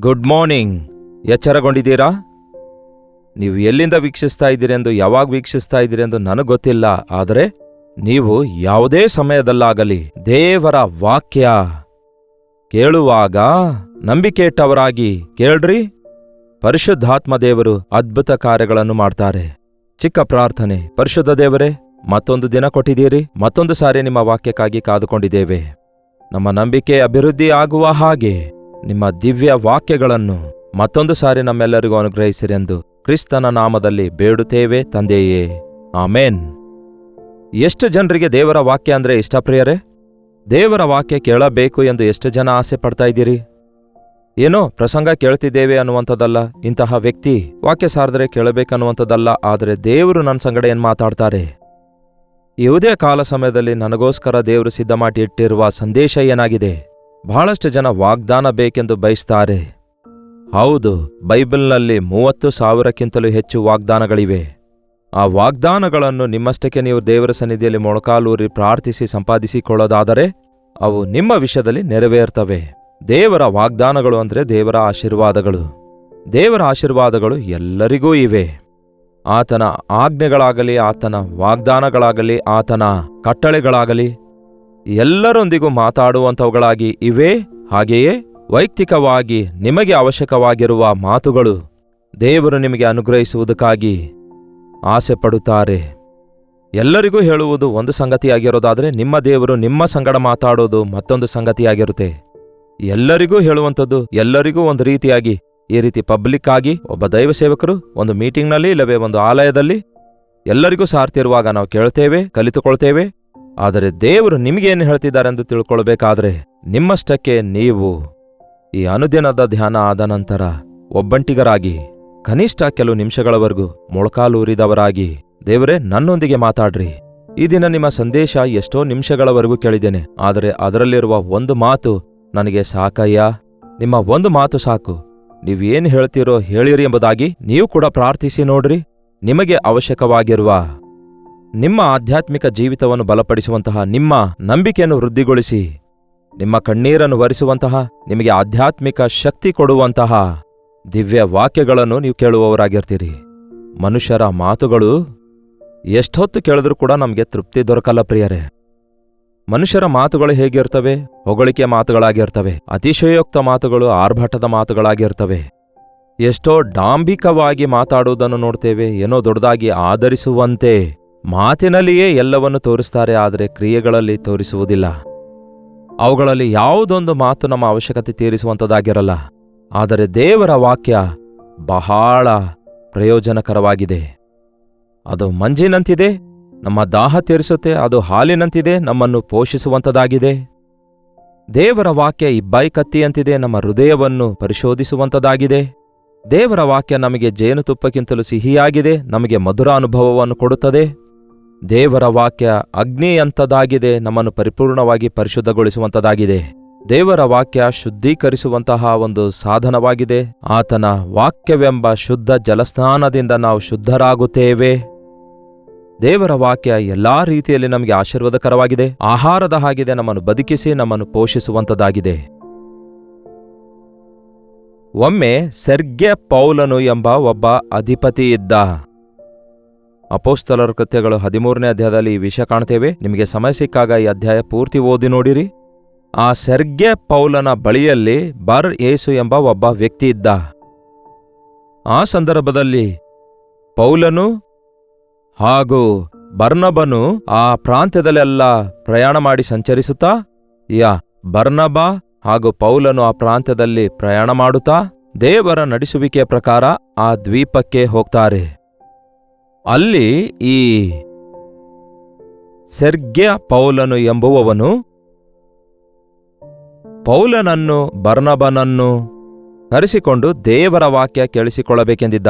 Good morning. ಎಚ್ಚರಗೊಂಡಿದ್ದೀರಾ? ನೀವು ಎಲ್ಲಿಂದ ವೀಕ್ಷಿಸ್ತಾ ಇದ್ದೀರೆಂದು, ಯಾವಾಗ ವೀಕ್ಷಿಸ್ತಾ ಇದ್ದೀರೆಂದು ನನಗೆ ಗೊತ್ತಿಲ್ಲ. ಆದರೆ ನೀವು ಯಾವುದೇ ಸಮಯದಲ್ಲಾಗಲಿ ದೇವರ ವಾಕ್ಯ ಕೇಳುವಾಗ ನಂಬಿಕೆಯಿಟ್ಟವರಾಗಿ ಕೇಳ್ರಿ. ಪರಿಶುದ್ಧಾತ್ಮ ದೇವರು ಅದ್ಭುತ ಕಾರ್ಯಗಳನ್ನು ಮಾಡ್ತಾರೆ. ಚಿಕ್ಕ ಪ್ರಾರ್ಥನೆ. ಪರಿಶುದ್ಧ ದೇವರೇ, ಮತ್ತೊಂದು ದಿನ ಕೊಟ್ಟಿದ್ದೀರಿ. ಮತ್ತೊಂದು ಸಾರಿ ನಿಮ್ಮ ವಾಕ್ಯಕ್ಕಾಗಿ ಕಾದುಕೊಂಡಿದ್ದೇವೆ. ನಮ್ಮ ನಂಬಿಕೆ ಅಭಿವೃದ್ಧಿ ಆಗುವ ಹಾಗೆ ನಿಮ್ಮ ದಿವ್ಯ ವಾಕ್ಯಗಳನ್ನು ಮತ್ತೊಂದು ಸಾರಿ ನಮ್ಮೆಲ್ಲರಿಗೂ ಅನುಗ್ರಹಿಸಿರೆಂದು ಕ್ರಿಸ್ತನ ನಾಮದಲ್ಲಿ ಬೇಡುತ್ತೇವೆ ತಂದೆಯೇ, ಆಮೇನ್. ಎಷ್ಟು ಜನರಿಗೆ ದೇವರ ವಾಕ್ಯ ಅಂದ್ರೆ ಇಷ್ಟ ಪ್ರಿಯರೇ? ದೇವರ ವಾಕ್ಯ ಕೇಳಬೇಕು ಎಂದು ಎಷ್ಟು ಜನ ಆಸೆ ಪಡ್ತಾ ಇದ್ದೀರಿ? ಏನೋ ಪ್ರಸಂಗ ಕೇಳ್ತಿದ್ದೇವೆ ಅನ್ನುವಂಥದ್ದಲ್ಲ, ಇಂತಹ ವ್ಯಕ್ತಿ ವಾಕ್ಯ ಸಾರಿದ್ರೆ ಕೇಳಬೇಕನ್ನುವಂಥದ್ದಲ್ಲ. ಆದರೆ ದೇವರು ನನ್ನ ಸಂಗಡ ಏನ್ ಮಾತಾಡ್ತಾರೆ? ಯಾವುದೇ ಕಾಲ ಸಮಯದಲ್ಲಿ ನನಗೋಸ್ಕರ ದೇವರು ಸಿದ್ಧ ಮಾಡಿ ಇಟ್ಟಿರುವ ಸಂದೇಶ ಏನಾಗಿದೆ? ಬಹಳಷ್ಟು ಜನ ವಾಗ್ದಾನ ಬೇಕೆಂದು ಬಯಸ್ತಾರೆ. ಹೌದು, ಬೈಬಲ್ನಲ್ಲಿ 30,000ಕ್ಕಿಂತಲೂ ಹೆಚ್ಚು ವಾಗ್ದಾನಗಳಿವೆ. ಆ ವಾಗ್ದಾನಗಳನ್ನು ನಿಮ್ಮಷ್ಟಕ್ಕೆ ನೀವು ದೇವರ ಸನ್ನಿಧಿಯಲ್ಲಿ ಮೊಳಕಾಲೂರಿ ಪ್ರಾರ್ಥಿಸಿ ಸಂಪಾದಿಸಿಕೊಳ್ಳೋದಾದರೆ ಅವು ನಿಮ್ಮ ವಿಷಯದಲ್ಲಿ ನೆರವೇರ್ತವೆ. ದೇವರ ವಾಗ್ದಾನಗಳು ಅಂದರೆ ದೇವರ ಆಶೀರ್ವಾದಗಳು. ದೇವರ ಆಶೀರ್ವಾದಗಳು ಎಲ್ಲರಿಗೂ ಇವೆ. ಆತನ ಆಜ್ಞೆಗಳಾಗಲಿ, ಆತನ ವಾಗ್ದಾನಗಳಾಗಲಿ, ಆತನ ಕಟ್ಟಳೆಗಳಾಗಲಿ ಎಲ್ಲರೊಂದಿಗೂ ಮಾತಾಡುವಂಥವುಗಳಾಗಿ ಇವೆ. ಹಾಗೆಯೇ ವೈಯಕ್ತಿಕವಾಗಿ ನಿಮಗೆ ಅವಶ್ಯಕವಾಗಿರುವ ಮಾತುಗಳು ದೇವರು ನಿಮಗೆ ಅನುಗ್ರಹಿಸುವುದಕ್ಕಾಗಿ ಆಸೆ ಪಡುತ್ತಾರೆ. ಎಲ್ಲರಿಗೂ ಹೇಳುವುದು ಒಂದು ಸಂಗತಿಯಾಗಿರೋದಾದರೆ ನಿಮ್ಮ ದೇವರು ನಿಮ್ಮ ಸಂಗಡ ಮಾತಾಡೋದು ಮತ್ತೊಂದು ಸಂಗತಿಯಾಗಿರುತ್ತೆ. ಎಲ್ಲರಿಗೂ ಹೇಳುವಂಥದ್ದು ಎಲ್ಲರಿಗೂ ಒಂದು ರೀತಿಯಾಗಿ, ಈ ರೀತಿ ಪಬ್ಲಿಕ್ ಆಗಿ ಒಬ್ಬ ದೈವ ಸೇವಕರು ಒಂದು ಮೀಟಿಂಗ್ನಲ್ಲಿ ಇಲ್ಲವೇ ಒಂದು ಆಲಯದಲ್ಲಿ ಎಲ್ಲರಿಗೂ ಸಾರ್ತಿರುವಾಗ ನಾವು ಕೇಳ್ತೇವೆ, ಕಲಿತುಕೊಳ್ತೇವೆ. ಆದರೆ ದೇವರು ನಿಮಗೇನು ಹೇಳ್ತಿದ್ದಾರೆಂದು ತಿಳ್ಕೊಳ್ಬೇಕಾದ್ರೆ ನಿಮ್ಮಷ್ಟಕ್ಕೆ ನೀವು ಈ ಅನುದಿನದ ಧ್ಯಾನ ಆದ ನಂತರ ಒಬ್ಬಂಟಿಗರಾಗಿ ಕನಿಷ್ಠ ಕೆಲವು ನಿಮಿಷಗಳವರೆಗೂ ಮೊಳಕಾಲೂರಿದವರಾಗಿ, ದೇವರೇ ನನ್ನೊಂದಿಗೆ ಮಾತಾಡ್ರಿ. ಈ ದಿನ ನಿಮ್ಮ ಸಂದೇಶ ಎಷ್ಟೋ ನಿಮಿಷಗಳವರೆಗೂ ಕೇಳಿದ್ದೇನೆ, ಆದರೆ ಅದರಲ್ಲಿರುವ ಒಂದು ಮಾತು ನನಗೆ ಸಾಕಯ್ಯ, ನಿಮ್ಮ ಒಂದು ಮಾತು ಸಾಕು, ನೀವೇನು ಹೇಳ್ತೀರೋ ಹೇಳಿರಿ ಎಂಬುದಾಗಿ ನೀವು ಕೂಡ ಪ್ರಾರ್ಥಿಸಿ ನೋಡ್ರಿ. ನಿಮಗೆ ಅವಶ್ಯಕವಾಗಿರುವ ನಿಮ್ಮ ಆಧ್ಯಾತ್ಮಿಕ ಜೀವಿತವನ್ನು ಬಲಪಡಿಸುವಂತಹ, ನಿಮ್ಮ ನಂಬಿಕೆಯನ್ನು ವೃದ್ಧಿಗೊಳಿಸಿ, ನಿಮ್ಮ ಕಣ್ಣೀರನ್ನು ಒರೆಸುವಂತಹ, ನಿಮಗೆ ಆಧ್ಯಾತ್ಮಿಕ ಶಕ್ತಿ ಕೊಡುವಂತಹ ದಿವ್ಯ ವಾಕ್ಯಗಳನ್ನು ನೀವು ಕೇಳುವವರಾಗಿರ್ತೀರಿ. ಮನುಷ್ಯರ ಮಾತುಗಳು ಎಷ್ಟೊತ್ತು ಕೇಳಿದ್ರೂ ಕೂಡ ನಮಗೆ ತೃಪ್ತಿ ದೊರಕಲ್ಲ ಪ್ರಿಯರೇ. ಮನುಷ್ಯರ ಮಾತುಗಳು ಹೇಗಿರ್ತವೆ? ಹೊಗಳಿಕೆ ಮಾತುಗಳಾಗಿರ್ತವೆ, ಅತಿಶಯೋಕ್ತ ಮಾತುಗಳು, ಆರ್ಭಟದ ಮಾತುಗಳಾಗಿರ್ತವೆ. ಎಷ್ಟೋ ಡಾಂಬಿಕವಾಗಿ ಮಾತಾಡುವುದನ್ನು ನೋಡ್ತೇವೆ. ಏನೋ ದೊಡ್ಡದಾಗಿ ಆಧರಿಸುವಂತೆ ಮಾತಿನಲ್ಲಿಯೇ ಎಲ್ಲವನ್ನು ತೋರಿಸ್ತಾರೆ, ಆದರೆ ಕ್ರಿಯೆಗಳಲ್ಲಿ ತೋರಿಸುವುದಿಲ್ಲ. ಅವುಗಳಲ್ಲಿ ಯಾವುದೊಂದು ಮಾತು ನಮ್ಮ ಅವಶ್ಯಕತೆ ತೀರಿಸುವಂಥದ್ದಾಗಿರಲ್ಲ. ಆದರೆ ದೇವರ ವಾಕ್ಯ ಬಹಳ ಪ್ರಯೋಜನಕರವಾಗಿದೆ. ಅದು ಮಂಜಿನಂತಿದೆ, ನಮ್ಮ ದಾಹ ತೀರಿಸುತ್ತೆ. ಅದು ಹಾಲಿನಂತಿದೆ, ನಮ್ಮನ್ನು ಪೋಷಿಸುವಂಥದ್ದಾಗಿದೆ. ದೇವರ ವಾಕ್ಯ ಇಬ್ಬಾಯಿ ಕತ್ತಿಯಂತಿದೆ, ನಮ್ಮ ಹೃದಯವನ್ನು ಪರಿಶೋಧಿಸುವಂಥದ್ದಾಗಿದೆ. ದೇವರ ವಾಕ್ಯ ನಮಗೆ ಜೇನುತುಪ್ಪಕ್ಕಿಂತಲೂ ಸಿಹಿಯಾಗಿದೆ, ನಮಗೆ ಮಧುರ ಅನುಭವವನ್ನು ಕೊಡುತ್ತದೆ. ದೇವರ ವಾಕ್ಯ ಅಗ್ನಿಯಂಥದ್ದಾಗಿದೆ, ನಮ್ಮನ್ನು ಪರಿಪೂರ್ಣವಾಗಿ ಪರಿಶುದ್ಧಗೊಳಿಸುವಂಥದ್ದಾಗಿದೆ. ದೇವರ ವಾಕ್ಯ ಶುದ್ಧೀಕರಿಸುವಂತಹ ಒಂದು ಸಾಧನವಾಗಿದೆ. ಆತನ ವಾಕ್ಯವೆಂಬ ಶುದ್ಧ ಜಲಸ್ನಾನದಿಂದ ನಾವು ಶುದ್ಧರಾಗುತ್ತೇವೆ. ದೇವರ ವಾಕ್ಯ ಎಲ್ಲಾ ರೀತಿಯಲ್ಲಿ ನಮಗೆ ಆಶೀರ್ವಾದಕರವಾಗಿದೆ, ಆಹಾರದ ಹಾಗಿದೆ, ನಮ್ಮನ್ನು ಬದುಕಿಸಿ ನಮ್ಮನ್ನು ಪೋಷಿಸುವಂಥದ್ದಾಗಿದೆ. ಒಮ್ಮೆ ಸೆರ್ಗ್ಯ ಪೌಲನು ಎಂಬ ಒಬ್ಬ ಅಧಿಪತಿ ಇದ್ದ. ಅಪೊಸ್ತಲರ ಕೃತ್ಯಗಳು 13ನೇ ಅಧ್ಯಾಯದಲ್ಲಿ ಈ ವಿಷಯ ಕಾಣ್ತೇವೆ. ನಿಮಗೆ ಸಮಯ ಸಿಕ್ಕಾಗ ಈ ಅಧ್ಯಾಯ ಪೂರ್ತಿ ಓದಿ ನೋಡಿರಿ. ಆ ಸೆರ್ಗ್ಯ ಪೌಲನ ಬಳಿಯಲ್ಲಿ ಬರ್ ಯೇಸು ಎಂಬ ಒಬ್ಬ ವ್ಯಕ್ತಿ ಇದ್ದ. ಆ ಸಂದರ್ಭದಲ್ಲಿ ಪೌಲನು ಹಾಗೂ ಬರ್ನಬನು ಆ ಪ್ರಾಂತ್ಯದಲ್ಲೆಲ್ಲ ಪ್ರಯಾಣ ಮಾಡಿ ಸಂಚರಿಸುತ್ತಾ, ಬರ್ನಬ ಹಾಗೂ ಪೌಲನು ಆ ಪ್ರಾಂತ್ಯದಲ್ಲಿ ಪ್ರಯಾಣ ಮಾಡುತ್ತಾ ದೇವರ ನಡೆಸುವಿಕೆಯ ಪ್ರಕಾರ ಆ ದ್ವೀಪಕ್ಕೆ ಹೋಗ್ತಾರೆ. ಅಲ್ಲಿ ಈ ಸೆರ್ಗ್ಯ ಪೌಲನು ಎಂಬುವವನು ಪೌಲನನ್ನು ಬರ್ನಬನನ್ನು ಕರೆಸಿಕೊಂಡು ದೇವರ ವಾಕ್ಯ ಕೇಳಿಸಿಕೊಳ್ಳಬೇಕೆಂದಿದ್ದ.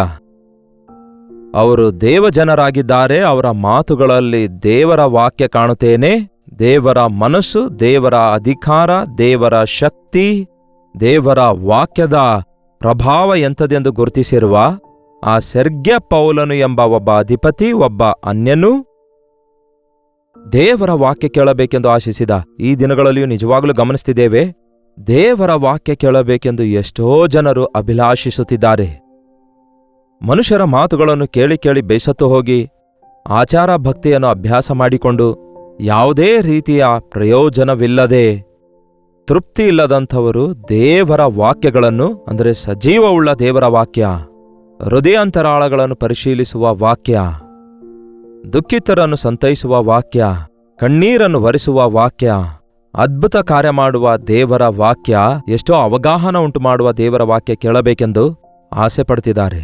ಅವರು ದೇವಜನರಾಗಿದ್ದಾರೆ. ಅವರ ಮಾತುಗಳಲ್ಲಿ ದೇವರ ವಾಕ್ಯ ಕಾಣುತ್ತೇನೆ. ದೇವರ ಮನಸ್ಸು, ದೇವರ ಅಧಿಕಾರ, ದೇವರ ಶಕ್ತಿ, ದೇವರ ವಾಕ್ಯದ ಪ್ರಭಾವ ಎಂಥದೆಂದು ಗುರುತಿಸಿರುವ ಆ ಸೆರ್ಗ್ಯ ಪೌಲನು ಎಂಬ ಒಬ್ಬ ಅಧಿಪತಿ, ಒಬ್ಬ ಅನ್ಯನು ದೇವರ ವಾಕ್ಯ ಕೇಳಬೇಕೆಂದು ಆಶಿಸಿದ. ಈ ದಿನಗಳಲ್ಲಿಯೂ ನಿಜವಾಗಲೂ ಗಮನಿಸ್ತಿದ್ದೇವೆ, ದೇವರ ವಾಕ್ಯ ಕೇಳಬೇಕೆಂದು ಎಷ್ಟೋ ಜನರು ಅಭಿಲಾಷಿಸುತ್ತಿದ್ದಾರೆ. ಮನುಷ್ಯರ ಮಾತುಗಳನ್ನು ಕೇಳಿ ಕೇಳಿ ಬೇಸತ್ತು ಹೋಗಿ ಆಚಾರ ಭಕ್ತಿಯನ್ನು ಅಭ್ಯಾಸ ಮಾಡಿಕೊಂಡು ಯಾವುದೇ ರೀತಿಯ ಪ್ರಯೋಜನವಿಲ್ಲದೆ ತೃಪ್ತಿ ಇಲ್ಲದಂಥವರು ದೇವರ ವಾಕ್ಯಗಳನ್ನು, ಅಂದರೆ ಸಜೀವವುಳ್ಳ ದೇವರ ವಾಕ್ಯ, ಹೃದಯಾಂತರಾಳಗಳನ್ನು ಪರಿಶೀಲಿಸುವ ವಾಕ್ಯ, ದುಃಖಿತರನ್ನು ಸಂತೈಸುವ ವಾಕ್ಯ, ಕಣ್ಣೀರನ್ನು ಒರೆಸುವ ವಾಕ್ಯ, ಅದ್ಭುತ ಕಾರ್ಯ ಮಾಡುವ ದೇವರ ವಾಕ್ಯ, ಎಷ್ಟೋ ಅವಗಾಹನ ಉಂಟು ಮಾಡುವ ದೇವರ ವಾಕ್ಯ ಕೇಳಬೇಕೆಂದು ಆಸೆ ಪಡ್ತಿದ್ದಾರೆ.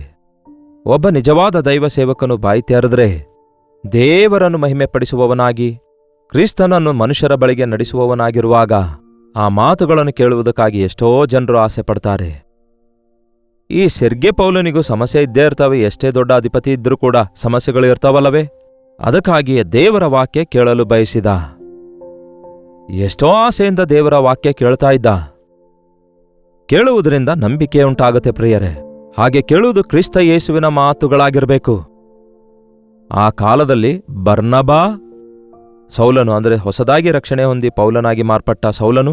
ಒಬ್ಬ ನಿಜವಾದ ದೈವ ಸೇವಕನು ಬಾಯಿ ತೆರೆದ್ರೆ ದೇವರನ್ನು ಮಹಿಮೆಪಡಿಸುವವನಾಗಿ ಕ್ರಿಸ್ತನನ್ನು ಮನುಷ್ಯರ ಬಳಿಗೆ ನಡೆಸುವವನಾಗಿರುವಾಗ ಆ ಮಾತುಗಳನ್ನು ಕೇಳುವುದಕ್ಕಾಗಿ ಎಷ್ಟೋ ಜನರು ಆಸೆ ಪಡ್ತಾರೆ. ಈ ಸೆರ್ಗೆ ಪೌಲನಿಗೂ ಸಮಸ್ಯೆ ಇದ್ದೇ ಇರ್ತವೆ. ಎಷ್ಟೇ ದೊಡ್ಡ ಅಧಿಪತಿ ಇದ್ರೂ ಕೂಡ ಸಮಸ್ಯೆಗಳು ಇರ್ತಾವಲ್ಲವೇ? ಅದಕ್ಕಾಗಿಯೇ ದೇವರ ವಾಕ್ಯ ಕೇಳಲು ಬಯಸಿದ. ಎಷ್ಟೋ ಆಸೆಯಿಂದ ದೇವರ ವಾಕ್ಯ ಕೇಳ್ತಾ ಇದ್ದ. ಕೇಳುವುದರಿಂದ ನಂಬಿಕೆ ಉಂಟಾಗುತ್ತೆ ಪ್ರಿಯರೇ. ಹಾಗೆ ಕೇಳುವುದು ಕ್ರಿಸ್ತ ಯೇಸುವಿನ ಮಾತುಗಳಾಗಿರಬೇಕು. ಆ ಕಾಲದಲ್ಲಿ ಬರ್ನಬಾ, ಸೌಲನು, ಅಂದರೆ ಹೊಸದಾಗಿ ರಕ್ಷಣೆ ಹೊಂದಿ ಪೌಲನಾಗಿ ಮಾರ್ಪಟ್ಟ ಸೌಲನು,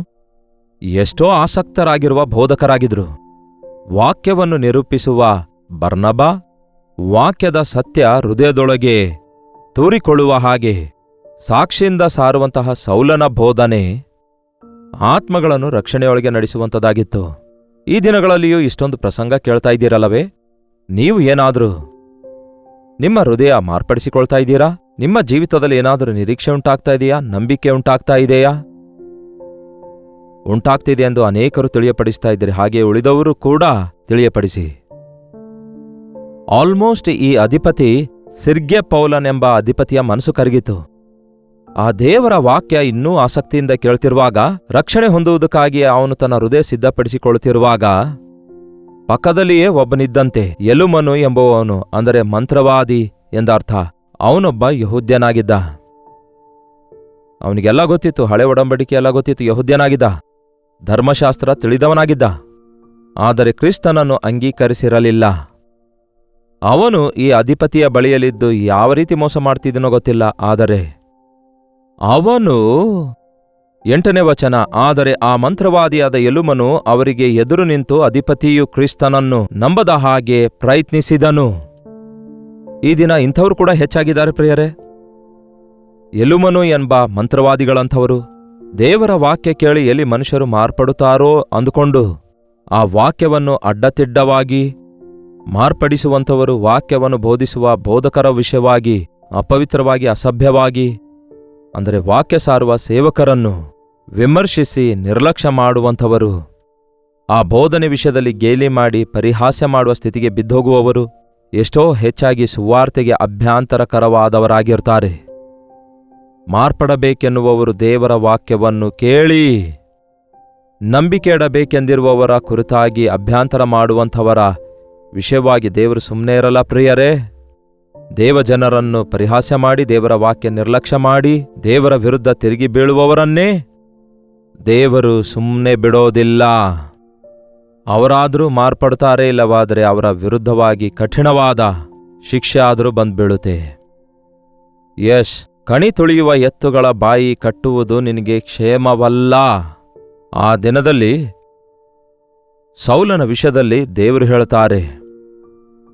ಎಷ್ಟೋ ಆಸಕ್ತರಾಗಿರುವ ಬೋಧಕರಾಗಿದ್ರು. ವಾಕ್ಯವನ್ನು ನಿರೂಪಿಸುವ ಬರ್ನಬಾ, ವಾಕ್ಯದ ಸತ್ಯ ಹೃದಯದೊಳಗೆ ತೂರಿಕೊಳ್ಳುವ ಹಾಗೆ ಸಾಕ್ಷಿಯಿಂದ ಸಾರುವಂತಹ ಸೌಲನ ಬೋಧನೆ ಆತ್ಮಗಳನ್ನು ರಕ್ಷಣೆಯೊಳಗೆ ನಡೆಸುವಂಥದ್ದಾಗಿತ್ತು. ಈ ದಿನಗಳಲ್ಲಿಯೂ ಇಷ್ಟೊಂದು ಪ್ರಸಂಗ ಕೇಳ್ತಾ ಇದ್ದೀರಲ್ಲವೇ? ನೀವು ಏನಾದರೂ ನಿಮ್ಮ ಹೃದಯ ಮಾರ್ಪಡಿಸಿಕೊಳ್ತಾ ಇದ್ದೀರಾ? ನಿಮ್ಮ ಜೀವಿತದಲ್ಲಿ ಏನಾದರೂ ನಿರೀಕ್ಷೆ ಉಂಟಾಗ್ತಾ ಇದೆಯಾ? ನಂಬಿಕೆ ಉಂಟಾಗ್ತಾ ಇದೆಯಾ? ಉಂಟಾಗ್ತಿದೆ ಎಂದು ಅನೇಕರು ತಿಳಿಯಪಡಿಸ್ತಾ ಇದ್ದಾರೆ. ಹಾಗೆ ಉಳಿದವರು ಕೂಡ ತಿಳಿಯಪಡಿಸಿ. ಆಲ್ಮೋಸ್ಟ್ ಈ ಅಧಿಪತಿ ಸೆರ್ಗೆ ಪೌಲನೆಂಬ ಅಧಿಪತಿಯ ಮನಸ್ಸು ಕರಗಿತು. ಆ ದೇವರ ವಾಕ್ಯ ಇನ್ನೂ ಆಸಕ್ತಿಯಿಂದ ಕೇಳ್ತಿರುವಾಗ, ರಕ್ಷಣೆ ಹೊಂದುವುದಕ್ಕಾಗಿ ಅವನು ತನ್ನ ಹೃದಯ ಸಿದ್ಧಪಡಿಸಿಕೊಳ್ಳುತ್ತಿರುವಾಗ, ಪಕ್ಕದಲ್ಲಿಯೇ ಒಬ್ಬನಿದ್ದಂತೆ, ಎಲುಮನು ಎಂಬುವವನು, ಅಂದರೆ ಮಂತ್ರವಾದಿ ಎಂದರ್ಥ. ಅವನೊಬ್ಬ ಯಹೂದ್ಯನಾಗಿದ್ದ. ಅವನಿಗೆಲ್ಲ ಗೊತ್ತಿತ್ತು, ಹಳೆ ಒಡಂಬಡಿಕೆ ಎಲ್ಲ ಗೊತ್ತಿತ್ತು. ಯಹೂದ್ಯನಾಗಿದ್ದ, ಧರ್ಮಶಾಸ್ತ್ರ ತಿಳಿದವನಾಗಿದ್ದ. ಆದರೆ ಕ್ರಿಸ್ತನನ್ನು ಅಂಗೀಕರಿಸಿರಲಿಲ್ಲ. ಅವನು ಈ ಅಧಿಪತಿಯ ಬಳಿಯಲ್ಲಿದ್ದು ಯಾವ ರೀತಿ ಮೋಸ ಮಾಡ್ತಿದ್ದನೋ ಗೊತ್ತಿಲ್ಲ. ಆದರೆ ಅವನು 8ನೇ ವಚನ, ಆದರೆ ಆ ಮಂತ್ರವಾದಿಯಾದ ಎಲುಮನು ಅವರಿಗೆ ಎದುರು ನಿಂತು ಅಧಿಪತಿಯು ಕ್ರಿಸ್ತನನ್ನು ನಂಬದ ಹಾಗೆ ಪ್ರಯತ್ನಿಸಿದನು. ಈ ದಿನ ಇಂಥವರು ಕೂಡ ಹೆಚ್ಚಾಗಿದ್ದಾರೆ ಪ್ರಿಯರೇ. ಎಲುಮನು ಎಂಬ ಮಂತ್ರವಾದಿಗಳಂಥವರು ದೇವರ ವಾಕ್ಯ ಕೇಳಿ ಎಲ್ಲಿ ಮನುಷ್ಯರು ಮಾರ್ಪಡುತ್ತಾರೋ ಅಂದುಕೊಂಡು ಆ ವಾಕ್ಯವನ್ನು ಅಡ್ಡತಿಡ್ಡವಾಗಿ ಮಾರ್ಪಡಿಸುವಂಥವರು, ವಾಕ್ಯವನ್ನು ಬೋಧಿಸುವ ಬೋಧಕರ ವಿಷಯವಾಗಿ ಅಪವಿತ್ರವಾಗಿ, ಅಸಭ್ಯವಾಗಿ, ಅಂದರೆ ವಾಕ್ಯ ಸಾರುವ ಸೇವಕರನ್ನು ವಿಮರ್ಶಿಸಿ ನಿರ್ಲಕ್ಷ್ಯ ಮಾಡುವಂಥವರು, ಆ ಬೋಧನೆ ವಿಷಯದಲ್ಲಿ ಗೇಲಿ ಮಾಡಿ ಪರಿಹಾಸ್ಯ ಮಾಡುವ ಸ್ಥಿತಿಗೆ ಬಿದ್ದೋಗುವವರು ಎಷ್ಟೋ ಹೆಚ್ಚಾಗಿ ಸುವಾರ್ತೆಗೆ ಅಭ್ಯಂತರಕರವಾದವರಾಗಿರ್ತಾರೆ. ಮಾರ್ಪಡಬೇಕೆನ್ನುವವರು ದೇವರ ವಾಕ್ಯವನ್ನು ಕೇಳಿ ನಂಬಿಕೆ ಇಡಬೇಕೆಂದಿರುವವರ ಕುರಿತಾಗಿ ಅಭ್ಯಂತರ ಮಾಡುವಂಥವರ ವಿಷಯವಾಗಿ ದೇವರು ಸುಮ್ಮನೆ ಇರಲ್ಲ ಪ್ರಿಯರೇ. ದೇವಜನರನ್ನು ಪರಿಹಾಸ್ಯ ಮಾಡಿ, ದೇವರ ವಾಕ್ಯ ನಿರ್ಲಕ್ಷ್ಯ ಮಾಡಿ, ದೇವರ ವಿರುದ್ಧ ತಿರುಗಿ ಬೀಳುವವರನ್ನೇ ದೇವರು ಸುಮ್ಮನೆ ಬಿಡೋದಿಲ್ಲ. ಅವರಾದರೂ ಮಾರ್ಪಡ್ತಾರೆ, ಇಲ್ಲವಾದರೆ ಅವರ ವಿರುದ್ಧವಾಗಿ ಕಠಿಣವಾದ ಶಿಕ್ಷೆ ಆದರೂ ಬಂದ್ಬೀಳುತ್ತೆ. ಯಶ್, ಕಣಿ ತುಳಿಯುವ ಎತ್ತುಗಳ ಬಾಯಿ ಕಟ್ಟುವುದು ನಿನಗೆ ಕ್ಷೇಮವಲ್ಲ. ಆ ದಿನದಲ್ಲಿ ಸೌಲನ ವಿಷಯದಲ್ಲಿ ದೇವರು ಹೇಳ್ತಾರೆ,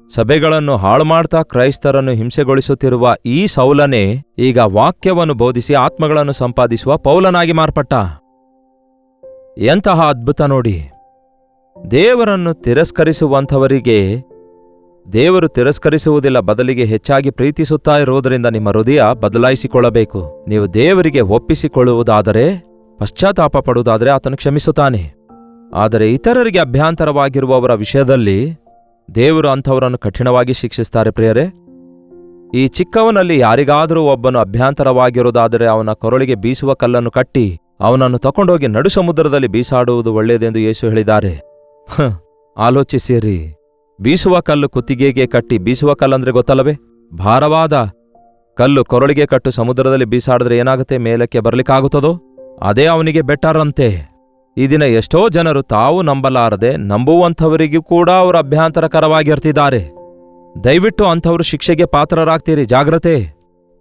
ಸಭೆಗಳನ್ನು ಹಾಳು ಮಾಡ್ತಾ ಕ್ರೈಸ್ತರನ್ನು ಹಿಂಸೆಗೊಳಿಸುತ್ತಿರುವ ಈ ಸೌಲನೇ ಈಗ ವಾಕ್ಯವನ್ನು ಬೋಧಿಸಿ ಆತ್ಮಗಳನ್ನು ಸಂಪಾದಿಸುವ ಪೌಲನಾಗಿ ಮಾರ್ಪಟ್ಟ. ಎಂತಹ ಅದ್ಭುತ ನೋಡಿ! ದೇವರನ್ನು ತಿರಸ್ಕರಿಸುವಂಥವರಿಗೆ ದೇವರು ತಿರಸ್ಕರಿಸುವುದಿಲ್ಲ, ಬದಲಿಗೆ ಹೆಚ್ಚಾಗಿ ಪ್ರೀತಿಸುತ್ತಾ ಇರುವುದರಿಂದ ನಿಮ್ಮ ಹೃದಯ ಬದಲಾಯಿಸಿಕೊಳ್ಳಬೇಕು. ನೀವು ದೇವರಿಗೆ ಒಪ್ಪಿಸಿಕೊಳ್ಳುವುದಾದರೆ, ಪಶ್ಚಾತ್ತಾಪ ಪಡುವುದಾದರೆ ಆತನು ಕ್ಷಮಿಸುತ್ತಾನೆ. ಆದರೆ ಇತರರಿಗೆ ಅಭ್ಯಂತರವಾಗಿರುವವರ ವಿಷಯದಲ್ಲಿ ದೇವರು ಅಂಥವರನ್ನು ಕಠಿಣವಾಗಿ ಶಿಕ್ಷಿಸ್ತಾರೆ ಪ್ರಿಯರೇ. ಈ ಚಿಕ್ಕವನಲ್ಲಿ ಯಾರಿಗಾದರೂ ಒಬ್ಬನು ಅಭ್ಯಂತರವಾಗಿರುವುದಾದರೆ ಅವನ ಕೊರಳಿಗೆ ಬೀಸುವ ಕಲ್ಲನ್ನು ಕಟ್ಟಿ ಅವನನ್ನು ತಕೊಂಡೋಗಿ ನಡು ಸಮುದ್ರದಲ್ಲಿ ಬೀಸಾಡುವುದು ಒಳ್ಳೆಯದೆಂದು ಯೇಸು ಹೇಳಿದ್ದಾರೆ. ಆಲೋಚಿಸಿರಿ. ಬೀಸುವ ಕಲ್ಲು ಕುತ್ತಿಗೆಗೆ ಕಟ್ಟಿ, ಬೀಸುವ ಕಲ್ಲಂದ್ರೆ ಗೊತ್ತಲ್ಲವೇ? ಭಾರವಾದ ಕಲ್ಲು ಕೊರಳಿಗೆ ಕಟ್ಟು ಸಮುದ್ರದಲ್ಲಿ ಬೀಸಾಡಿದ್ರೆ ಏನಾಗುತ್ತೆ? ಮೇಲಕ್ಕೆ ಬರಲಿಕ್ಕಾಗುತ್ತದೋ? ಅದೇ ಅವನಿಗೆ ಬೆಟರಂತೆ. ಈ ದಿನ ಎಷ್ಟೋ ಜನರು ತಾವು ನಂಬಲಾರದೆ ನಂಬುವಂಥವರಿಗೂ ಕೂಡ ಅವರು ಅಭ್ಯಂತರಕರವಾಗಿರ್ತಿದ್ದಾರೆ. ದಯವಿಟ್ಟು ಅಂಥವರು ಶಿಕ್ಷೆಗೆ ಪಾತ್ರರಾಗ್ತೀರಿ, ಜಾಗ್ರತೆ.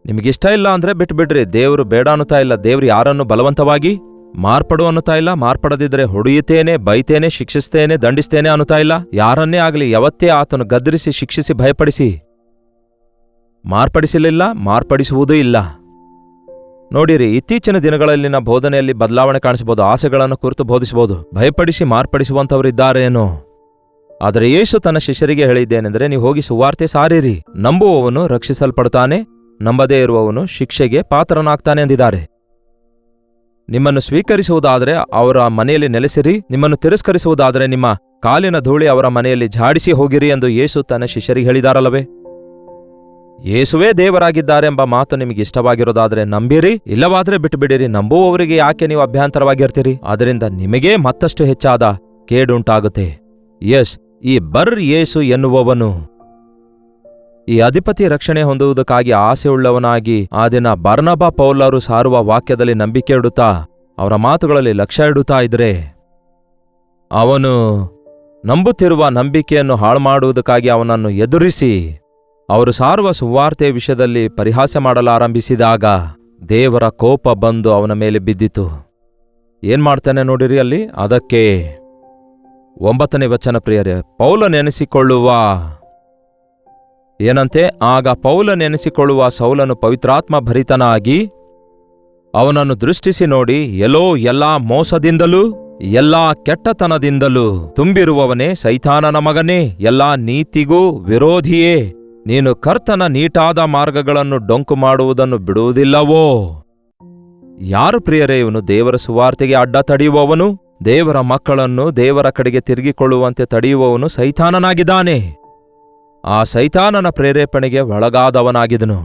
ನಿಮಗಿಷ್ಟ ಇಲ್ಲ ಅಂದ್ರೆ ಬಿಟ್ಬಿಡ್ರಿ. ದೇವರು ಬೇಡ ಅನ್ನುತ್ತಾ ಇಲ್ಲ. ದೇವರು ಯಾರನ್ನು ಬಲವಂತವಾಗಿ ಮಾರ್ಪಡು ಅನ್ನುತ್ತಾ ಇಲ್ಲ, ಮಾರ್ಪಡದಿದ್ರೆ ಹೊಡೆಯುತ್ತೇನೆ, ಬೈತೇನೆ, ಶಿಕ್ಷಿಸ್ತೇನೆ, ದಂಡಿಸ್ತೇನೆ ಅನ್ನುತ್ತಾ ಇಲ್ಲ. ಯಾರನ್ನೇ ಆಗಲಿ ಯಾವತ್ತೇ ಆತನು ಗದರಿಸಿ, ಶಿಕ್ಷಿಸಿ, ಭಯಪಡಿಸಿ ಮಾರ್ಪಡಿಸಲಿಲ್ಲ, ಮಾರ್ಪಡಿಸುವುದೂ ಇಲ್ಲ. ನೋಡಿರಿ, ಇತ್ತೀಚಿನ ದಿನಗಳಲ್ಲಿನ ಬೋಧನೆಯಲ್ಲಿ ಬದಲಾವಣೆ ಕಾಣಿಸಬಹುದು. ಆಸೆಗಳನ್ನು ಕುರಿತು ಬೋಧಿಸಬಹುದು, ಭಯಪಡಿಸಿ ಮಾರ್ಪಡಿಸುವಂಥವರಿದ್ದಾರೇನೋ. ಆದರೆ ಯೇಸು ತನ್ನ ಶಿಷ್ಯರಿಗೆ ಹೇಳಿದ್ದೇನೆಂದರೆ, ನೀವು ಹೋಗಿ ಸುವಾರ್ತೆ ಸಾರಿರಿ. ನಂಬುವವನು ರಕ್ಷಿಸಲ್ಪಡ್ತಾನೆ, ನಂಬದೇ ಇರುವವನು ಶಿಕ್ಷೆಗೆ ಪಾತ್ರನಾಗ್ತಾನೆ ಎಂದಿದ್ದಾರೆ. ನಿಮ್ಮನ್ನು ಸ್ವೀಕರಿಸುವುದಾದರೆ ಅವರ ಮನೆಯಲ್ಲಿ ನೆಲೆಸಿರಿ, ನಿಮ್ಮನ್ನು ತಿರಸ್ಕರಿಸುವುದಾದರೆ ನಿಮ್ಮ ಕಾಲಿನ ಧೂಳಿ ಅವರ ಮನೆಯಲ್ಲಿ ಝಾಡಿಸಿ ಹೋಗಿರಿ ಎಂದು ಯೇಸು ತನ್ನ ಶಿಷ್ಯರಿಗೆ ಹೇಳಿದಾರಲ್ಲವೇ? ಯೇಸುವೇ ದೇವರಾಗಿದ್ದಾರೆಂಬ ಮಾತು ನಿಮಗೆ ಇಷ್ಟವಾಗಿರೋದಾದರೆ ನಂಬಿರಿ, ಇಲ್ಲವಾದರೆ ಬಿಟ್ಟುಬಿಡಿರಿ. ನಂಬುವವರಿಗೆ ಯಾಕೆ ನೀವು ಅಭ್ಯಂತರವಾಗಿರ್ತೀರಿ? ಅದರಿಂದ ನಿಮಗೇ ಮತ್ತಷ್ಟು ಹೆಚ್ಚಾದ ಕೇಡುಂಟಾಗುತ್ತೆ. ಈ ಯೇಸು ಎನ್ನುವವನು ಈ ಅಧಿಪತಿ ರಕ್ಷಣೆ ಹೊಂದುವುದಕ್ಕಾಗಿ ಆಸೆಯುಳ್ಳವನಾಗಿ ಆ ದಿನ ಬರ್ನಬ ಪೌಲರು ಸಾರುವ ವಾಕ್ಯದಲ್ಲಿ ನಂಬಿಕೆ ಇಡುತ್ತಾ, ಅವರ ಮಾತುಗಳಲ್ಲಿ ಲಕ್ಷ್ಯ ಇಡುತ್ತಾ ಇದ್ರೆ, ಅವನು ನಂಬುತ್ತಿರುವ ನಂಬಿಕೆಯನ್ನು ಹಾಳುಮಾಡುವುದಕ್ಕಾಗಿ ಅವನನ್ನು ಎದುರಿಸಿ ಅವರು ಸಾರುವ ಸುವಾರ್ತೆಯ ವಿಷಯದಲ್ಲಿ ಪರಿಹಾಸ್ಯ ಮಾಡಲಾರಂಭಿಸಿದಾಗ ದೇವರ ಕೋಪ ಬಂದು ಅವನ ಮೇಲೆ ಬಿದ್ದಿತು. ಏನ್ಮಾಡ್ತಾನೆ ನೋಡಿರಿ ಅಲ್ಲಿ. ಅದಕ್ಕೆ 9ನೇ ವಚನ ಪ್ರಿಯರೇ, ಪೌಲನೆನಿಸಿಕೊಳ್ಳುವ ಏನಂತೆ, ಆಗ ಪೌಲನೆನಿಸಿಕೊಳ್ಳುವ ಸೌಲನು ಪವಿತ್ರಾತ್ಮ ಭರಿತನಾಗಿ ಅವನನ್ನು ದೃಷ್ಟಿಸಿ ನೋಡಿ, ಎಲ್ಲೋ ಎಲ್ಲಾ ಮೋಸದಿಂದಲೂ ಎಲ್ಲಾ ಕೆಟ್ಟತನದಿಂದಲೂ ತುಂಬಿರುವವನೇ, ಸೈತಾನನ ಮಗನೇ, ಎಲ್ಲಾ ನೀತಿಗೂ ವಿರೋಧಿಯೇ, ನೀನು ಕರ್ತನ ನೀಟಾದ ಮಾರ್ಗಗಳನ್ನು ಡೊಂಕು ಮಾಡುವುದನ್ನು ಬಿಡುವುದಿಲ್ಲವೋ? ಯಾರು ಪ್ರಿಯರೇ ಇವನು? ದೇವರ ಸುವಾರ್ತೆಗೆ ಅಡ್ಡ ತಡೆಯುವವನು, ದೇವರ ಮಕ್ಕಳನ್ನು ದೇವರ ಕಡೆಗೆ ತಿರುಗಿಕೊಳ್ಳುವಂತೆ ತಡೆಯುವವನು ಸೈತಾನನಾಗಿದ್ದಾನೆ. ಆ ಸೈತಾನನ ಪ್ರೇರೇಪಣೆಗೆ ಒಳಗಾದವನಾಗಿದನು.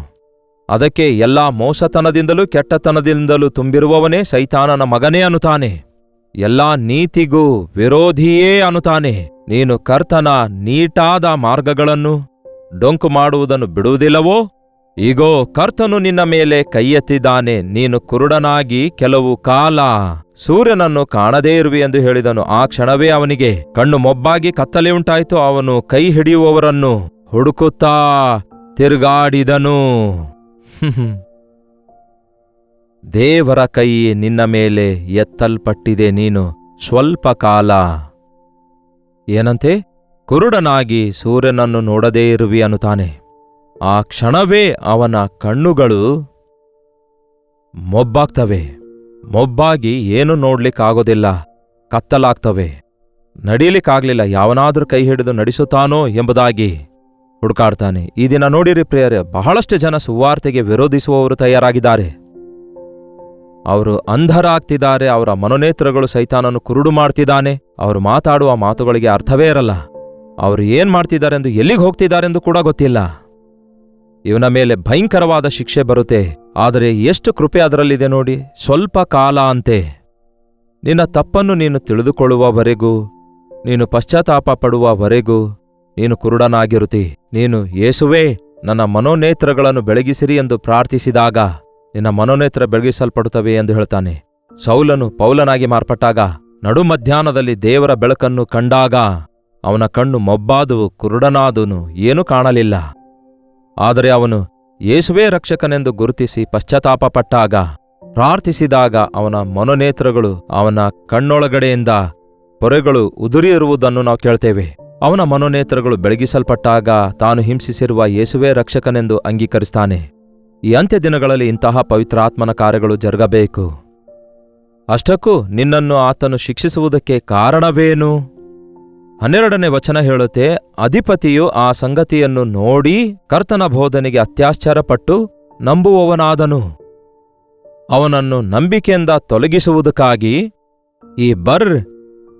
ಅದಕ್ಕೆ ಎಲ್ಲಾ ಮೋಸತನದಿಂದಲೂ ಕೆಟ್ಟತನದಿಂದಲೂ ತುಂಬಿರುವವನೇ ಸೈತಾನನ ಮಗನೇ ಅನ್ನುತ್ತಾನೆ, ಎಲ್ಲಾ ನೀತಿಗೂ ವಿರೋಧಿಯೇ ಅನ್ನುತ್ತಾನೆ. ನೀನು ಕರ್ತನ ನೀಟಾದ ಮಾರ್ಗಗಳನ್ನು ಡೊಂಕು ಮಾಡುವುದನ್ನು ಬಿಡುವುದಿಲ್ಲವೋ? ಈಗೋ ಕರ್ತನು ನಿನ್ನ ಮೇಲೆ ಕೈಯೆತ್ತಿದ್ದಾನೆ, ನೀನು ಕುರುಡನಾಗಿ ಕೆಲವು ಕಾಲ ಸೂರ್ಯನನ್ನು ಕಾಣದೇ ಇರುವಿ ಎಂದು ಹೇಳಿದನು. ಆ ಕ್ಷಣವೇ ಅವನಿಗೆ ಕಣ್ಣು ಮೊಬ್ಬಾಗಿ ಕತ್ತಲೆ ಉಂಟಾಯಿತು. ಅವನು ಕೈ ಹಿಡಿಯುವವರನ್ನು ಹುಡುಕುತ್ತಾ ತಿರುಗಾಡಿದನು. ದೇವರ ಕೈ ನಿನ್ನ ಮೇಲೆ ಎತ್ತಲ್ಪಟ್ಟಿದೆ, ನೀನು ಸ್ವಲ್ಪ ಕಾಲ ಏನಂತೆ ಕುರುಡನಾಗಿ ಸೂರ್ಯನನ್ನು ನೋಡದೇ ಇರುವಿ ಅನ್ನುತ್ತಾನೆ. ಆ ಕ್ಷಣವೇ ಅವನ ಕಣ್ಣುಗಳು ಮೊಬ್ಬಾಗ್ತವೆ. ಮೊಬ್ಬಾಗಿ ಏನು ನೋಡ್ಲಿಕ್ಕಾಗೋದಿಲ್ಲ, ಕತ್ತಲಾಗ್ತವೆ, ನಡೀಲಿಕ್ಕಾಗ್ಲಿಲ್ಲ. ಯಾವನಾದ್ರೂ ಕೈ ಹಿಡಿದು ನಡೆಸುತ್ತಾನೋ ಎಂಬುದಾಗಿ ಹುಡುಕಾಡ್ತಾನೆ. ಈ ದಿನ ನೋಡಿರಿ ಪ್ರಿಯರೇ, ಬಹಳಷ್ಟು ಜನ ಸುವಾರ್ತೆಗೆ ವಿರೋಧಿಸುವವರು ತಯಾರಾಗಿದ್ದಾರೆ. ಅವರು ಅಂಧರಾಗ್ತಿದ್ದಾರೆ. ಅವರ ಮನೋನೇತ್ರಗಳು ಸೈತಾನನು ಕುರುಡು ಮಾಡ್ತಿದ್ದಾನೆ. ಅವರು ಮಾತಾಡುವ ಮಾತುಗಳಿಗೆ ಅರ್ಥವೇ ಇರಲ್ಲ. ಅವರು ಏನ್ ಮಾಡ್ತಿದ್ದಾರೆಂದು, ಎಲ್ಲಿಗೆ ಹೋಗ್ತಿದ್ದಾರೆಂದು ಕೂಡ ಗೊತ್ತಿಲ್ಲ. ಇವನ ಮೇಲೆ ಭಯಂಕರವಾದ ಶಿಕ್ಷೆ ಬರುತ್ತೆ. ಆದರೆ ಎಷ್ಟು ಕೃಪೆ ಅದರಲ್ಲಿದೆ ನೋಡಿ. ಸ್ವಲ್ಪ ಕಾಲ ಅಂತೆ. ನಿನ್ನ ತಪ್ಪನ್ನು ನೀನು ತಿಳಿದುಕೊಳ್ಳುವವರೆಗೂ, ನೀನು ಪಶ್ಚಾತ್ತಾಪ ಪಡುವವರೆಗೂ ನೀನು ಕುರುಡನಾಗಿರುತ್ತಿ. ನೀನು ಯೇಸುವೇ ನನ್ನ ಮನೋನೇತ್ರಗಳನ್ನು ಬೆಳಗಿಸಿರಿ ಎಂದು ಪ್ರಾರ್ಥಿಸಿದಾಗ ನಿನ್ನ ಮನೋನೇತ್ರ ಬೆಳಗಿಸಲ್ಪಡುತ್ತವೆ ಎಂದು ಹೇಳ್ತಾನೆ. ಸೌಲನು ಪೌಲನಾಗಿ ಮಾರ್ಪಟ್ಟಾಗ, ನಡು ಮಧ್ಯಾಹ್ನದಲ್ಲಿ ದೇವರ ಬೆಳಕನ್ನು ಕಂಡಾಗ ಅವನ ಕಣ್ಣು ಮೊಬ್ಬಾದುವು, ಕುರುಡನಾದನು, ಏನೂ ಕಾಣಲಿಲ್ಲ. ಆದರೆ ಅವನು ಯೇಸುವೇ ರಕ್ಷಕನೆಂದು ಗುರುತಿಸಿ ಪಶ್ಚಾತ್ತಾಪಪಟ್ಟಾಗ, ಪ್ರಾರ್ಥಿಸಿದಾಗ ಅವನ ಮನೋನೇತ್ರಗಳು, ಅವನ ಕಣ್ಣೊಳಗಡೆಯಿಂದ ಪೊರೆಗಳು ಉದುರಿರುವುದನ್ನು ನಾವು ಕೇಳ್ತೇವೆ. ಅವನ ಮನೋನೇತ್ರಗಳು ಬೆಳಗಿಸಲ್ಪಟ್ಟಾಗ ತಾನು ಹಿಂಸಿಸಿರುವ ಯೇಸುವೇ ರಕ್ಷಕನೆಂದು ಅಂಗೀಕರಿಸ್ತಾನೆ. ಈ ಅಂತ್ಯ ದಿನಗಳಲ್ಲಿ ಇಂತಹ ಪವಿತ್ರಾತ್ಮನ ಕಾರ್ಯಗಳು ಜರುಗಬೇಕು. ಅಷ್ಟಕ್ಕೂ ನಿನ್ನನ್ನು ಆತನು ಶಿಕ್ಷಿಸುವುದಕ್ಕೆ ಕಾರಣವೇನು? 12ನೇ ವಚನ ಹೇಳುತ್ತೆ, ಅಧಿಪತಿಯು ಆ ಸಂಗತಿಯನ್ನು ನೋಡಿ ಕರ್ತನ ಬೋಧನೆಗೆ ಅತ್ಯಾಶ್ಚರ್ಯಪಟ್ಟು ನಂಬುವವನಾದನು. ಅವನನ್ನು ನಂಬಿಕೆಯಿಂದ ತೊಲಗಿಸುವುದಕ್ಕಾಗಿ ಈ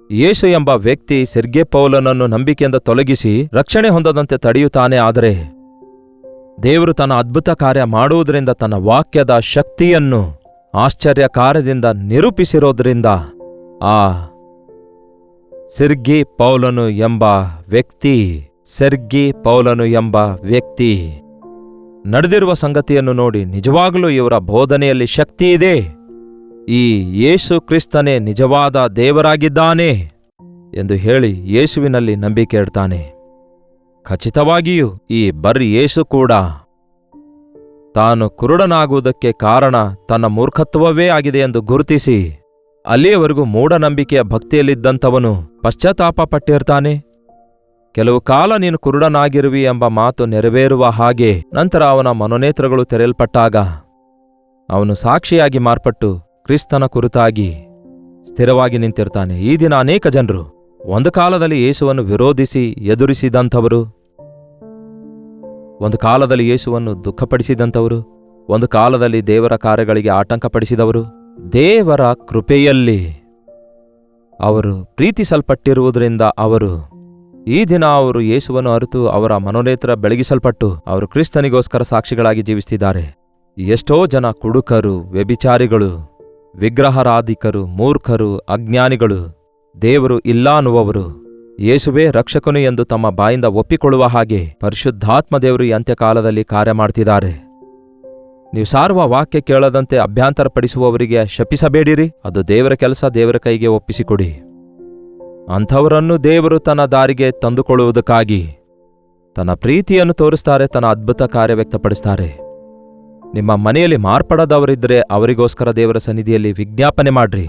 ಯೇಸು ಎಂಬ ವ್ಯಕ್ತಿ ಸೆರ್ಗೆ ಪೌಲನನ್ನು ನಂಬಿಕೆಯಿಂದ ತೊಲಗಿಸಿ ರಕ್ಷಣೆ ಹೊಂದದಂತೆ ತಡೆಯುತ್ತಾನೆ. ಆದರೆ ದೇವರು ತನ್ನ ಅದ್ಭುತ ಕಾರ್ಯ ಮಾಡುವುದರಿಂದ, ತನ್ನ ವಾಕ್ಯದ ಶಕ್ತಿಯನ್ನು ಆಶ್ಚರ್ಯ ಕಾರ್ಯದಿಂದ ನಿರೂಪಿಸಿರೋದ್ರಿಂದ ಆ ಸೆರ್ಗಿ ಪೌಲನು ಎಂಬ ವ್ಯಕ್ತಿ ನಡೆದಿರುವ ಸಂಗತಿಯನ್ನು ನೋಡಿ ನಿಜವಾಗಲೂ ಇವರ ಬೋಧನೆಯಲ್ಲಿ ಶಕ್ತಿ ಇದೆ, ಈ ಯೇಸು ಕ್ರಿಸ್ತನೇ ನಿಜವಾದ ದೇವರಾಗಿದ್ದಾನೆ ಎಂದು ಹೇಳಿ ಯೇಸುವಿನಲ್ಲಿ ನಂಬಿಕೆ ಇಡ್ತಾನೆ. ಖಚಿತವಾಗಿಯೂ ಈ ಯೇಸು ಕೂಡ ತಾನು ಕುರುಡನಾಗುವುದಕ್ಕೆ ಕಾರಣ ತನ್ನ ಮೂರ್ಖತ್ವವೇ ಆಗಿದೆ ಎಂದು ಗುರುತಿಸಿ ಅಲ್ಲಿಯವರೆಗೂ ಮೂಢನಂಬಿಕೆಯ ಭಕ್ತಿಯಲ್ಲಿದ್ದಂಥವನು ಪಶ್ಚಾತ್ತಾಪ ಪಟ್ಟಿರ್ತಾನೆ. ಕೆಲವು ಕಾಲ ನೀನು ಕುರುಡನಾಗಿರುವಿ ಎಂಬ ಮಾತು ನೆರವೇರುವ ಹಾಗೆ ನಂತರ ಅವನ ಮನೋನೇತ್ರಗಳು ತೆರೆಯಲ್ಪಟ್ಟಾಗ ಅವನು ಸಾಕ್ಷಿಯಾಗಿ ಮಾರ್ಪಟ್ಟು ಕ್ರಿಸ್ತನ ಕುರಿತಾಗಿ ಸ್ಥಿರವಾಗಿ ನಿಂತಿರ್ತಾನೆ. ಈ ದಿನ ಅನೇಕ ಜನರು ಒಂದು ಕಾಲದಲ್ಲಿ ಯೇಸುವನ್ನು ವಿರೋಧಿಸಿ ಎದುರಿಸಿದಂಥವರು, ಒಂದು ಕಾಲದಲ್ಲಿ ಯೇಸುವನ್ನು ದುಃಖಪಡಿಸಿದಂಥವರು, ಒಂದು ಕಾಲದಲ್ಲಿ ದೇವರ ಕಾರ್ಯಗಳಿಗೆ ಆಟಂಕಪಡಿಸಿದವರು, ದೇವರ ಕೃಪೆಯಲ್ಲಿ ಅವರು ಪ್ರೀತಿಸಲ್ಪಟ್ಟಿರುವುದರಿಂದ ಈ ದಿನ ಅವರು ಯೇಸುವನ್ನು ಅರಿತು ಅವರ ಮನೋನೇತ್ರ ಬೆಳಗಿಸಲ್ಪಟ್ಟು ಅವರು ಕ್ರಿಸ್ತನಿಗೋಸ್ಕರ ಸಾಕ್ಷಿಗಳಾಗಿ ಜೀವಿಸುತ್ತಿದ್ದಾರೆ. ಎಷ್ಟೋ ಜನ ಕುಡುಕರು, ವ್ಯಭಿಚಾರಿಗಳು, ವಿಗ್ರಹಾರಾಧಿಕರು, ಮೂರ್ಖರು, ಅಜ್ಞಾನಿಗಳು, ದೇವರು ಇಲ್ಲ ಅನ್ನುವವರು ಯೇಸುವೇ ರಕ್ಷಕನು ಎಂದು ತಮ್ಮ ಬಾಯಿಂದ ಒಪ್ಪಿಕೊಳ್ಳುವ ಹಾಗೆ ಪರಿಶುದ್ಧಾತ್ಮ ದೇವರು ಈ ಅಂತ್ಯಕಾಲದಲ್ಲಿ ಕಾರ್ಯ ಮಾಡ್ತಿದ್ದಾರೆ. ನೀವು ಸಾರುವ ವಾಕ್ಯ ಕೇಳದಂತೆ ಅಭ್ಯಂತರಪಡಿಸುವವರಿಗೆ ಶಪಿಸಬೇಡಿರಿ. ಅದು ದೇವರ ಕೆಲಸ, ದೇವರ ಕೈಗೆ ಒಪ್ಪಿಸಿಕೊಡಿ. ಅಂಥವರನ್ನು ದೇವರು ತನ್ನ ದಾರಿಗೆ ತಂದುಕೊಳ್ಳುವುದಕ್ಕಾಗಿ ತನ್ನ ಪ್ರೀತಿಯನ್ನು ತೋರಿಸ್ತಾರೆ, ತನ್ನ ಅದ್ಭುತ ಕಾರ್ಯ ವ್ಯಕ್ತಪಡಿಸ್ತಾರೆ. ನಿಮ್ಮ ಮನೆಯಲ್ಲಿ ಮಾರ್ಪಡದವರಿದ್ದರೆ ಅವರಿಗೋಸ್ಕರ ದೇವರ ಸನ್ನಿಧಿಯಲ್ಲಿ ವಿಜ್ಞಾಪನೆ ಮಾಡ್ರಿ.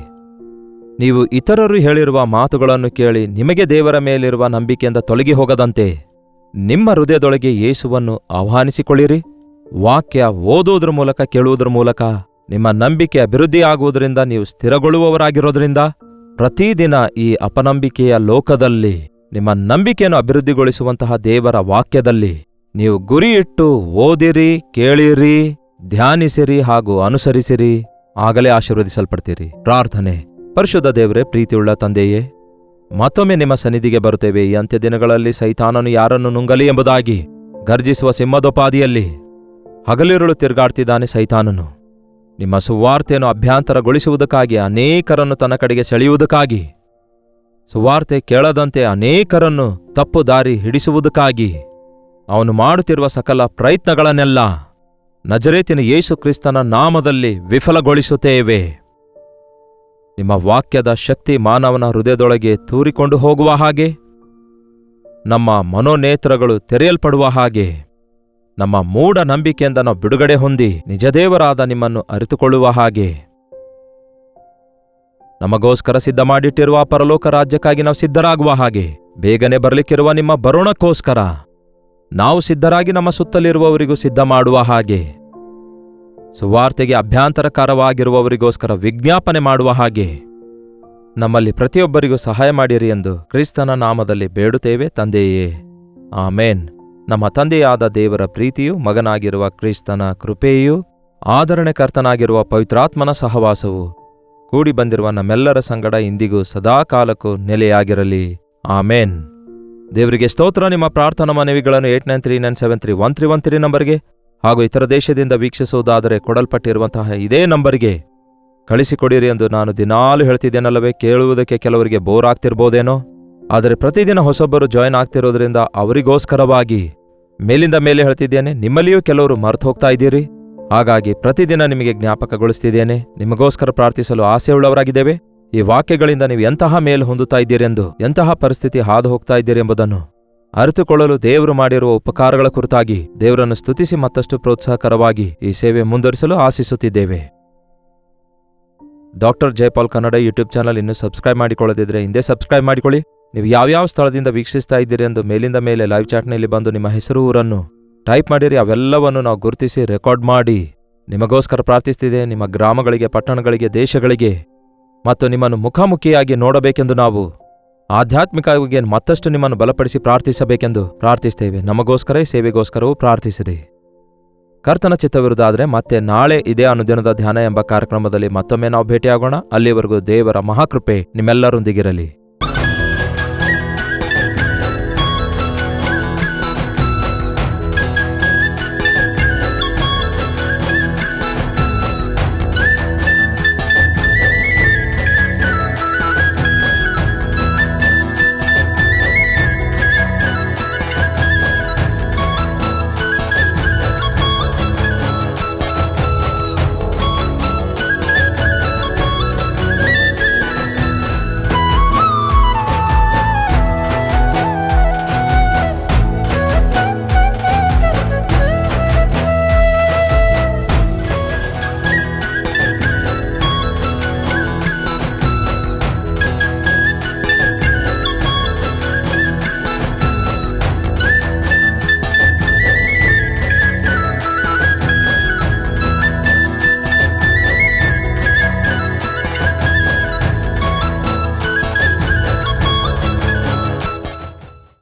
ನೀವು ಇತರರು ಹೇಳಿರುವ ಮಾತುಗಳನ್ನು ಕೇಳಿ ನಿಮಗೆ ದೇವರ ಮೇಲಿರುವ ನಂಬಿಕೆಯಿಂದ ತೊಲಗಿ ಹೋಗದಂತೆ ನಿಮ್ಮ ಹೃದಯದೊಳಗೆ ಯೇಸುವನ್ನು ಆಹ್ವಾನಿಸಿಕೊಳ್ಳಿರಿ. ವಾಕ್ಯ ಓದುವುದರ ಮೂಲಕ, ಕೇಳುವುದರ ಮೂಲಕ ನಿಮ್ಮ ನಂಬಿಕೆ ಅಭಿವೃದ್ಧಿಯಾಗುವುದರಿಂದ ನೀವು ಸ್ಥಿರಗೊಳ್ಳುವವರಾಗಿರೋದ್ರಿಂದ ಪ್ರತಿದಿನ ಈ ಅಪನಂಬಿಕೆಯ ಲೋಕದಲ್ಲಿ ನಿಮ್ಮ ನಂಬಿಕೆಯನ್ನು ಅಭಿವೃದ್ಧಿಗೊಳಿಸುವಂತಹ ದೇವರ ವಾಕ್ಯದಲ್ಲಿ ನೀವು ಗುರಿಯಿಟ್ಟು ಓದಿರಿ, ಕೇಳಿರಿ, ಧ್ಯಾನಿಸಿರಿ ಹಾಗೂ ಅನುಸರಿಸಿರಿ. ಆಗಲೇ ಆಶೀರ್ವದಿಸಲ್ಪಡ್ತೀರಿ. ಪ್ರಾರ್ಥನೆ. ಪರಿಶುದ್ಧ ದೇವರೇ, ಪ್ರೀತಿಯುಳ್ಳ ತಂದೆಯೇ, ಮತ್ತೊಮ್ಮೆ ನಿಮ್ಮ ಸನ್ನಿಧಿಗೆ ಬರುತ್ತೇವೆ. ಈ ಅಂತ್ಯ ದಿನಗಳಲ್ಲಿ ಸೈತಾನನು ಯಾರನ್ನು ನುಂಗಲಿ ಎಂಬುದಾಗಿ ಗರ್ಜಿಸುವ ಸಿಂಹದೋಪಾದಿಯಲ್ಲಿ ಹಗಲಿರುಳು ತಿರುಗಾಡ್ತಿದ್ದಾನೆ ಸೈತಾನನು. ನಿಮ್ಮ ಸುವಾರ್ತೆಯನ್ನು ಅಭ್ಯಂತರಗೊಳಿಸುವುದಕ್ಕಾಗಿ, ಅನೇಕರನ್ನು ತನ್ನ ಕಡೆಗೆ ಸೆಳೆಯುವುದಕ್ಕಾಗಿ, ಸುವಾರ್ತೆ ಕೇಳದಂತೆ ಅನೇಕರನ್ನು ತಪ್ಪು ದಾರಿ ಹಿಡಿಸುವುದಕ್ಕಾಗಿ ಅವನು ಮಾಡುತ್ತಿರುವ ಸಕಲ ಪ್ರಯತ್ನಗಳನ್ನೆಲ್ಲ ನಜರೇತಿನ ಯೇಸು ಕ್ರಿಸ್ತನ ನಾಮದಲ್ಲಿ ವಿಫಲಗೊಳಿಸುತ್ತೇವೆ. ನಿಮ್ಮ ವಾಕ್ಯದ ಶಕ್ತಿ ಮಾನವನ ಹೃದಯದೊಳಗೆ ತೂರಿಕೊಂಡು ಹೋಗುವ ಹಾಗೆ, ನಮ್ಮ ಮನೋನೇತ್ರಗಳು ತೆರೆಯಲ್ಪಡುವ ಹಾಗೆ, ನಮ್ಮ ಮೂಢ ನಂಬಿಕೆಯಿಂದ ನಾವು ಬಿಡುಗಡೆ ಹೊಂದಿ ನಿಜದೇವರಾದ ನಿಮ್ಮನ್ನು ಅರಿತುಕೊಳ್ಳುವ ಹಾಗೆ, ನಮಗೋಸ್ಕರ ಸಿದ್ಧ ಮಾಡಿಟ್ಟಿರುವ ಪರಲೋಕ ರಾಜ್ಯಕ್ಕಾಗಿ ನಾವು ಸಿದ್ಧರಾಗುವ ಹಾಗೆ, ಬೇಗನೆ ಬರಲಿಕ್ಕಿರುವ ನಿಮ್ಮ ಬರೋಣಕ್ಕೋಸ್ಕರ ನಾವು ಸಿದ್ಧರಾಗಿ ನಮ್ಮ ಸುತ್ತಲಿರುವವರಿಗೂ ಸಿದ್ಧ ಮಾಡುವ ಹಾಗೆ, ಸುವಾರ್ತೆಗೆ ಅಭ್ಯಂತರಕಾರವಾಗಿರುವವರಿಗೋಸ್ಕರ ವಿಜ್ಞಾಪನೆ ಮಾಡುವ ಹಾಗೆ ನಮ್ಮಲ್ಲಿ ಪ್ರತಿಯೊಬ್ಬರಿಗೂ ಸಹಾಯ ಮಾಡಿರಿ ಎಂದು ಕ್ರಿಸ್ತನ ನಾಮದಲ್ಲಿ ಬೇಡುತ್ತೇವೆ ತಂದೆಯೇ. ಆಮೇನ್. ನಮ್ಮ ತಂದೆಯಾದ ದೇವರ ಪ್ರೀತಿಯೂ, ಮಗನಾಗಿರುವ ಕ್ರಿಸ್ತನ ಕೃಪೆಯೂ, ಆದರಣೆಕರ್ತನಾಗಿರುವ ಪವಿತ್ರಾತ್ಮನ ಸಹವಾಸವು ಕೂಡಿ ಬಂದಿರುವ ನಮ್ಮೆಲ್ಲರ ಸಂಗಡ ಇಂದಿಗೂ ಸದಾಕಾಲಕ್ಕೂ ನೆಲೆಯಾಗಿರಲಿ. ಆಮೇನ್. ದೇವರಿಗೆ ಸ್ತೋತ್ರ. ನಿಮ್ಮ ಪ್ರಾರ್ಥನಾ ಮನವಿಗಳನ್ನು 8939731313 ನಂಬರ್ಗೆ ಹಾಗೂ ಇತರ ದೇಶದಿಂದ ವೀಕ್ಷಿಸುವುದಾದರೆ ಕೊಡಲ್ಪಟ್ಟಿರುವಂತಹ ಇದೇ ನಂಬರ್ಗೆ ಕಳಿಸಿಕೊಡಿರಿ ಎಂದು ನಾನು ದಿನಾಲೂ ಹೇಳ್ತಿದ್ದೇನಲ್ಲವೇ. ಕೇಳುವುದಕ್ಕೆ ಕೆಲವರಿಗೆ ಬೋರ್ ಆಗ್ತಿರ್ಬೋದೇನೋ, ಆದರೆ ಪ್ರತಿದಿನ ಹೊಸೊಬ್ಬರು ಜಾಯ್ನ್ ಆಗ್ತಿರೋದ್ರಿಂದ ಅವರಿಗೋಸ್ಕರವಾಗಿ ಮೇಲಿಂದ ಮೇಲೆ ಹೇಳ್ತಿದ್ದೇನೆ. ನಿಮ್ಮಲ್ಲಿಯೂ ಕೆಲವರು ಮರೆತು ಹೋಗ್ತಾ ಇದ್ದೀರಿ, ಹಾಗಾಗಿ ಪ್ರತಿದಿನ ನಿಮಗೆ ಜ್ಞಾಪಕಗೊಳಿಸ್ತಿದ್ದೇನೆ. ನಿಮಗೋಸ್ಕರ ಪ್ರಾರ್ಥಿಸಲು ಆಸೆಯುಳ್ಳವರಾಗಿದ್ದೇವೆ. ಈ ವಾಕ್ಯಗಳಿಂದ ನೀವು ಎಂತಹ ಮೇಲು ಹೊಂದುತ್ತಾ ಇದ್ದೀರೆಂದು, ಎಂತಹ ಪರಿಸ್ಥಿತಿ ಹಾದು ಹೋಗ್ತಾ ಇದ್ದೀರಿ ಎಂಬುದನ್ನು ಅರಿತುಕೊಳ್ಳಲು ದೇವರು ಮಾಡಿರುವ ಉಪಕಾರಗಳ ಕುರಿತಾಗಿ ದೇವರನ್ನು ಸ್ತುತಿಸಿ ಮತ್ತಷ್ಟು ಪ್ರೋತ್ಸಾಹಕರವಾಗಿ ಈ ಸೇವೆ ಮುಂದುವರಿಸಲು ಆಶಿಸುತ್ತಿದ್ದೇವೆ. Doctor Jayapal Kannada YouTube channel ಇನ್ನೂ ಸಬ್ಸ್ಕ್ರೈಬ್ ಮಾಡಿಕೊಳ್ಳದಿದ್ರೆ ಹಿಂದೆ ಸಬ್ಸ್ಕ್ರೈಬ್ ಮಾಡಿಕೊಳ್ಳಿ. ನೀವು ಯಾವ್ಯಾವ ಸ್ಥಳದಿಂದ ವೀಕ್ಷಿಸ್ತಾ ಇದ್ದೀರಿ ಎಂದು ಮೇಲಿಂದ ಮೇಲೆ ಲೈವ್ ಚಾಟ್ನಲ್ಲಿ ಬಂದು ನಿಮ್ಮ ಹೆಸರು, ಊರನ್ನು ಟೈಪ್ ಮಾಡಿರಿ. ಅವೆಲ್ಲವನ್ನು ನಾವು ಗುರುತಿಸಿ ರೆಕಾರ್ಡ್ ಮಾಡಿ ನಿಮಗೋಸ್ಕರ ಪ್ರಾರ್ಥಿಸ್ತಿದೆ. ನಿಮ್ಮ ಗ್ರಾಮಗಳಿಗೆ, ಪಟ್ಟಣಗಳಿಗೆ, ದೇಶಗಳಿಗೆ ಮತ್ತು ನಿಮ್ಮನ್ನು ಮುಖಾಮುಖಿಯಾಗಿ ನೋಡಬೇಕೆಂದು ನಾವು ಆಧ್ಯಾತ್ಮಿಕವಾಗಿ ಮತ್ತಷ್ಟು ನಿಮ್ಮನ್ನು ಬಲಪಡಿಸಿ ಪ್ರಾರ್ಥಿಸಬೇಕೆಂದು ಪ್ರಾರ್ಥಿಸ್ತೇವೆ. ನಮಗೋಸ್ಕರ ಈ ಸೇವೆಗೋಸ್ಕರವೂ ಪ್ರಾರ್ಥಿಸಿರಿ. ಕರ್ತನ ಚಿತ್ತವಿರುವುದಾದರೆ ಮತ್ತೆ ನಾಳೆ ಇದೇ ಅನುದಿನದ ಧ್ಯಾನ ಎಂಬ ಕಾರ್ಯಕ್ರಮದಲ್ಲಿ ಮತ್ತೊಮ್ಮೆ ನಾವು ಭೇಟಿಯಾಗೋಣ. ಅಲ್ಲಿವರೆಗೂ ದೇವರ ಮಹಾಕೃಪೆ ನಿಮ್ಮೆಲ್ಲರೊಂದಿಗಿರಲಿ.